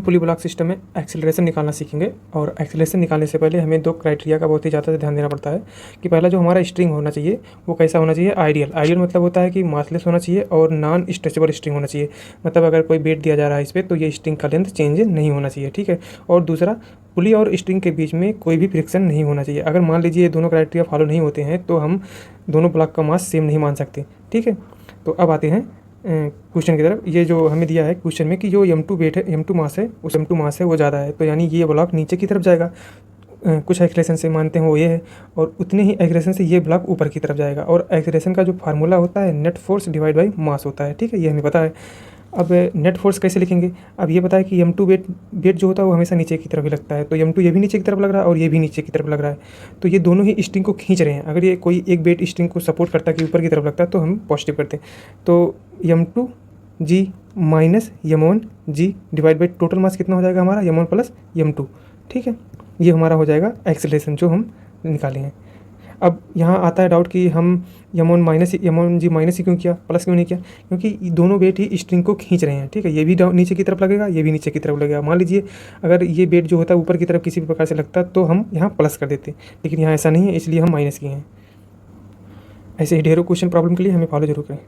पुली block system में acceleration निकालना सीखेंगे। और एक्सेलरेशन निकालने से पहले हमें दो क्राइटेरिया का बहुत ही ज़्यादा ध्यान देना पड़ता है कि पहला जो हमारा स्ट्रिंग होना चाहिए वो कैसा होना चाहिए, आइडियल। आइडियल मतलब होता है कि मासलेस होना चाहिए और नॉन स्ट्रेचेबल स्ट्रिंग होना चाहिए। मतलब अगर कोई वेट दिया जा रहा है इस पर तो ये स्ट्रिंग का लेंथ चेंज नहीं होना चाहिए, ठीक है। और दूसरा, पुली और स्ट्रिंग के बीच में कोई भी फ्रिक्शन नहीं होना चाहिए। अगर मान लीजिए ये दोनों क्राइटेरिया फॉलो नहीं होते हैं तो हम दोनों ब्लॉक का मास सेम नहीं मान सकते, ठीक है। तो अब आते हैं क्वेश्चन की तरफ। ये जो हमें दिया है क्वेश्चन में कि जो m2 वेट है, m2 मास है, उस m2 मास है वो ज़्यादा है, तो यानी ये ब्लॉक नीचे की तरफ जाएगा। कुछ एक्सेलरेशन से मानते हैं वो ये है, और उतने ही एक्सेलरेशन से ये ब्लॉक ऊपर की तरफ जाएगा। और एक्सेलरेशन का जो फार्मूला होता है net force divide by mass होता है, ठीक है, ये हमें पता है। अब नेट फोर्स कैसे लिखेंगे, अब ये पता है कि m2 वेट जो होता है वो हमेशा नीचे की तरफ ही लगता है, तो m2 ये भी नीचे की तरफ लग रहा है और ये भी नीचे की तरफ लग रहा है, तो ये दोनों ही स्ट्रिंग को खींच रहे हैं। अगर ये कोई एक वेट स्ट्रिंग को सपोर्ट करता है कि ऊपर की तरफ लगता है तो हम पॉजिटिव करते हैं। तो m2 g minus m1 g divide by total mass कितना हो जाएगा हमारा, m1 प्लस m2, ठीक है। ये हमारा हो जाएगा एक्सेलरेशन जो हम निकाले हैं। अब यहाँ आता है डाउट कि हम m1 g माइनस ही क्यों किया, प्लस क्यों नहीं किया, क्योंकि दोनों वेट ही स्ट्रिंग को खींच रहे हैं, ठीक है। ये भी नीचे की तरफ लगेगा, ये भी नीचे की तरफ लगेगा। मान लीजिए अगर ये वेट जो होता है ऊपर की तरफ किसी भी प्रकार से लगता तो हम यहाँ प्लस कर देते, लेकिन यहाँ ऐसा नहीं है, इसलिए हम माइनस किए हैं। ऐसे ही ढेरों क्वेश्चन प्रॉब्लम के लिए हमें फॉलो जरूर करें।